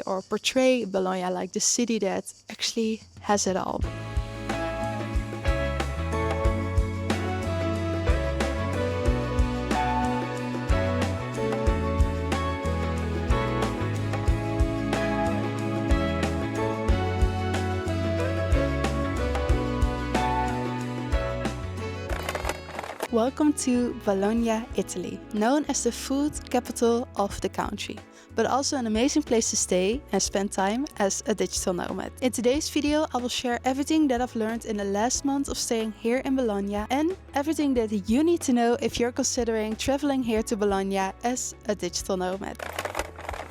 or portray Bologna like the city that actually has it all. Welcome to Bologna, Italy, known as the food capital of the country, but also an amazing place to stay and spend time as a digital nomad. In today's video, I will share everything that I've learned in the last month of staying here in Bologna and everything that you need to know if you're considering traveling here to Bologna as a digital nomad.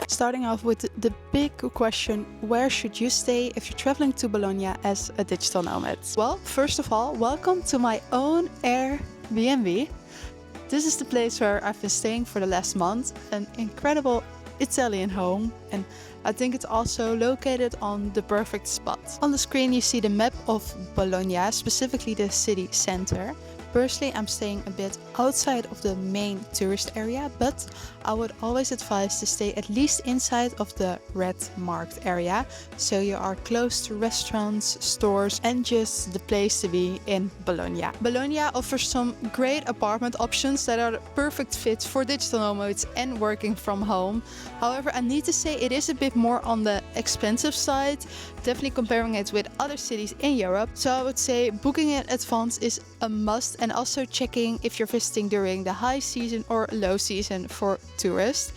Starting off with the big question, where should you stay if you're traveling to Bologna as a digital nomad? Well, first of all, welcome to my own Airbnb. This is the place where I've been staying for the last month, an incredible Italian home, and I think it's also located on the perfect spot. On the screen you see the map of Bologna, specifically the city center. Personally, I'm staying a bit outside of the main tourist area, but I would always advise to stay at least inside of the red marked area, so you are close to restaurants, stores, and just the place to be in Bologna. Bologna offers some great apartment options that are the perfect fit for digital nomads and working from home. However, I need to say it is a bit more on the expensive side, definitely comparing it with other cities in Europe. So I would say booking in advance is a must, and also checking if you're visiting during the high season or low season for tourists.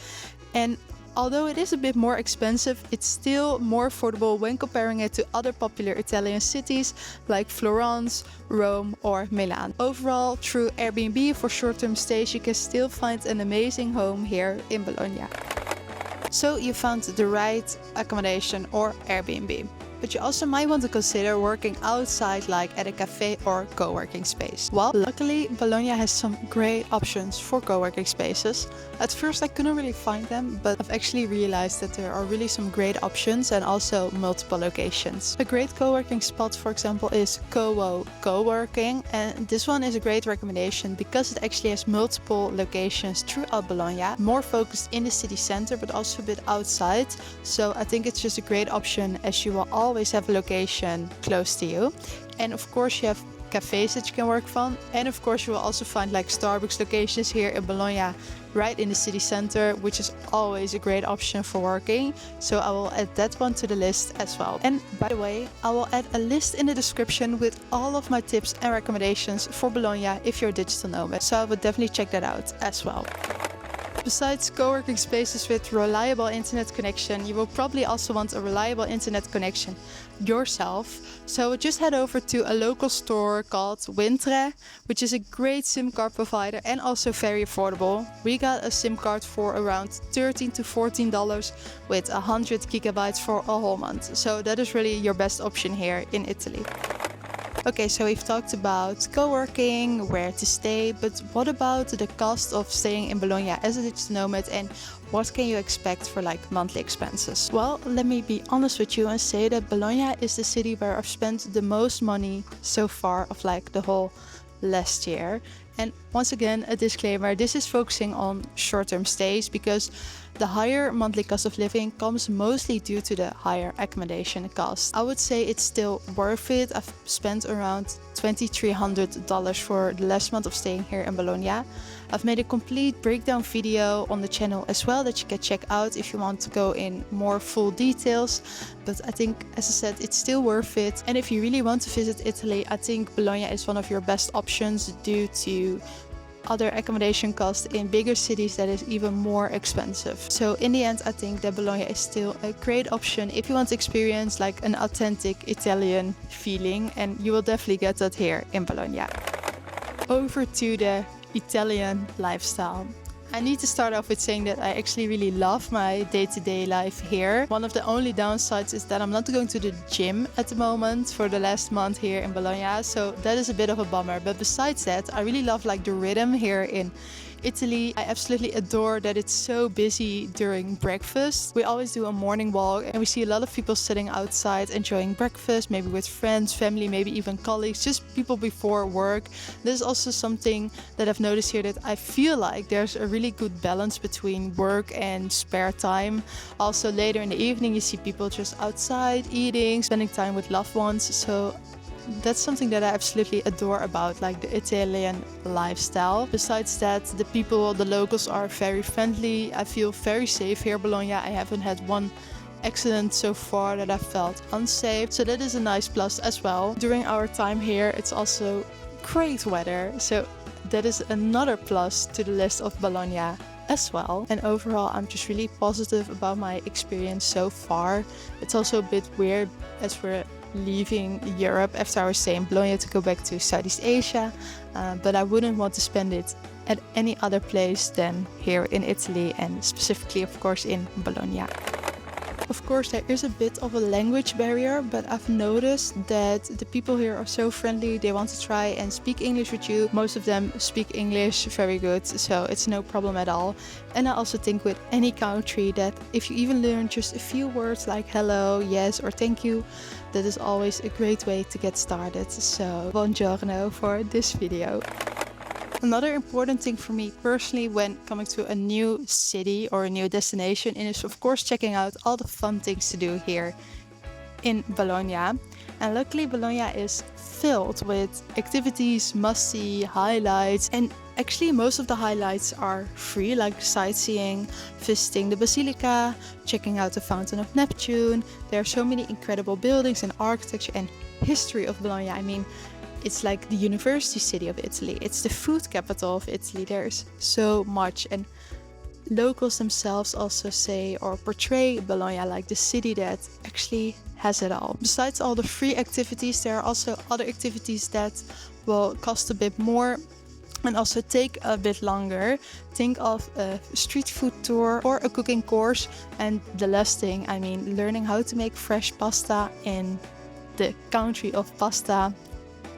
And although it is a bit more expensive, it's still more affordable when comparing it to other popular Italian cities like Florence, Rome or Milan. Overall, through Airbnb for short-term stays, you can still find an amazing home here in Bologna. So you found the right accommodation or Airbnb. But you also might want to consider working outside, like at a cafe or co-working space. Well, luckily Bologna has some great options for co-working spaces. At first I couldn't really find them, but I've actually realized that there are really some great options and also multiple locations. A great co-working spot, for example, is Cowo Co-working, and this one is a great recommendation because it actually has multiple locations throughout Bologna, more focused in the city center but also a bit outside. So I think it's just a great option, as you will always have a location close to you. And of course you have cafes that you can work from, and of course you will also find like Starbucks locations here in Bologna right in the city center, which is always a great option for working. So I will add that one to the list as well. And by the way, I will add a list in the description with all of my tips and recommendations for Bologna if you're a digital nomad, so I would definitely check that out as well. Besides co-working spaces with reliable internet connection, you will probably also want a reliable internet connection yourself. So just head over to a local store called Wintre, which is a great SIM card provider and also very affordable. We got a SIM card for around $13 to $14 with 100 gigabytes for a whole month. So that is really your best option here in Italy. Okay, so we've talked about co-working, where to stay, but what about the cost of staying in Bologna as a digital nomad, and what can you expect for like monthly expenses? Well, let me be honest with you and say that Bologna is the city where I've spent the most money so far of like the whole last year. And once again, a disclaimer, this is focusing on short-term stays because the higher monthly cost of living comes mostly due to the higher accommodation cost. I would say it's still worth it. I've spent around $2,300 for the last month of staying here in Bologna. I've made a complete breakdown video on the channel as well that you can check out if you want to go in more full details. But I think, as I said, it's still worth it. And if you really want to visit Italy, I think Bologna is one of your best options due to other accommodation costs in bigger cities that is even more expensive. So in the end, I think that Bologna is still a great option if you want to experience like an authentic Italian feeling, and you will definitely get that here in Bologna. Over to the Italian lifestyle. I need to start off with saying that I actually really love my day-to-day life here. One of the only downsides is that I'm not going to the gym at the moment for the last month here in Bologna, so that is a bit of a bummer. But besides that, I really love like the rhythm here in Italy, I absolutely adore that it's so busy during breakfast. We always do a morning walk and we see a lot of people sitting outside enjoying breakfast, maybe with friends, family, maybe even colleagues, just people before work. This is also something that I've noticed here, that I feel like there's a really good balance between work and spare time. Also later in the evening you see people just outside eating, spending time with loved ones. So that's something that I absolutely adore about like the Italian lifestyle. Besides that, the people, the locals are very friendly. I feel very safe here in Bologna. I haven't had one accident so far that I felt unsafe, so that is a nice plus as well. During our time here it's also great weather, so that is another plus to the list of Bologna as well. And overall I'm just really positive about my experience so far. It's also a bit weird as we're leaving Europe after our stay in Bologna to go back to Southeast Asia, but I wouldn't want to spend it at any other place than here in Italy, and specifically of course in Bologna. Of course there is a bit of a language barrier, but I've noticed that the people here are so friendly. They want to try and speak English with you. Most of them speak English very good, so it's no problem at all. And I also think with any country that if you even learn just a few words like hello, yes or thank you, that is always a great way to get started. So buongiorno for this video. Another important thing for me personally when coming to a new city or a new destination is of course checking out all the fun things to do here in Bologna. And luckily Bologna is filled with activities, must-see, highlights, and actually most of the highlights are free, like sightseeing, visiting the Basilica, checking out the Fountain of Neptune. There are so many incredible buildings and architecture and history of Bologna. I mean, it's like the university city of Italy. It's the food capital of Italy. There's so much, and locals themselves also say or portray Bologna like the city that actually has it all. Besides all the free activities, there are also other activities that will cost a bit more and also take a bit longer. Think of a street food tour or a cooking course. And the last thing, I mean, learning how to make fresh pasta in the country of pasta.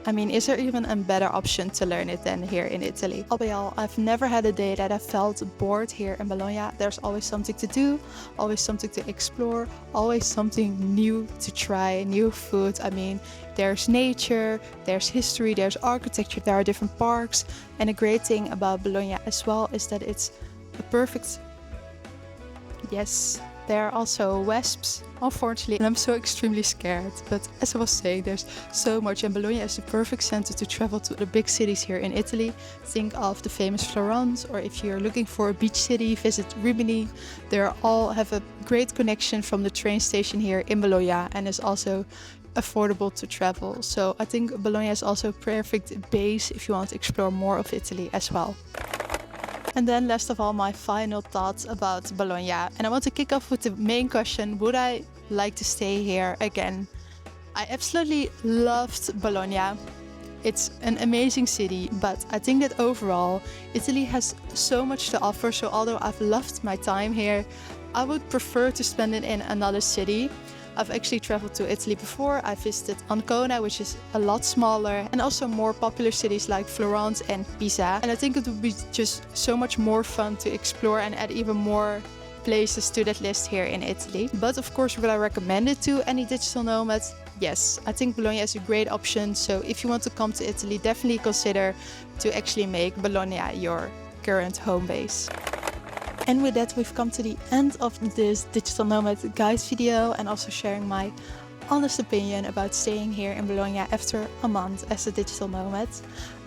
I mean, is there even a better option to learn it than here in Italy? All by all, I've never had a day that I felt bored here in Bologna. There's always something to do, always something to explore, always something new to try, new food. I mean, there's nature, there's history, there's architecture, there are different parks. And a great thing about Bologna as well is that it's a perfect... Yes, there are also wasps, unfortunately, and I'm so extremely scared. But as I was saying, there's so much, and Bologna is the perfect center to travel to the big cities here in Italy. Think of the famous Florence, or if you're looking for a beach city, visit Rimini. They all have a great connection from the train station here in Bologna, and is also affordable to travel. So I think Bologna is also a perfect base if you want to explore more of Italy as well. And then last of all, my final thoughts about Bologna. And I want to kick off with the main question, would I like to stay here again? I absolutely loved Bologna. It's an amazing city, but I think that overall, Italy has so much to offer. So although I've loved my time here, I would prefer to spend it in another city. I've actually traveled to Italy before. I visited Ancona, which is a lot smaller, and also more popular cities like Florence and Pisa. And I think it would be just so much more fun to explore and add even more places to that list here in Italy. But of course, would I recommend it to any digital nomad? Yes, I think Bologna is a great option. So if you want to come to Italy, definitely consider to actually make Bologna your current home base. And with that, we've come to the end of this digital nomad guide video, and also sharing my honest opinion about staying here in Bologna after a month as a digital nomad.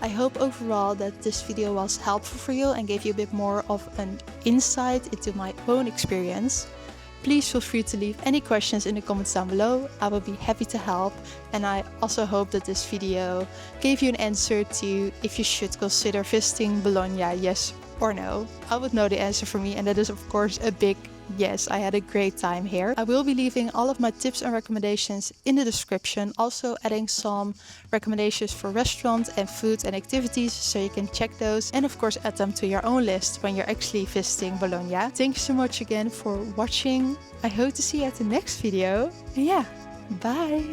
I hope overall that this video was helpful for you and gave you a bit more of an insight into my own experience. Please feel free to leave any questions in the comments down below. I will be happy to help, and I also hope that this video gave you an answer to if you should consider visiting Bologna, yes or no. I would know the answer for me, and that is of course a big yes. I had a great time here. I will be leaving all of my tips and recommendations in the description, also adding some recommendations for restaurants and food and activities, so you can check those and of course add them to your own list when you're actually visiting Bologna. Thank you so much again for watching. I hope to see you at the next video, and yeah, bye!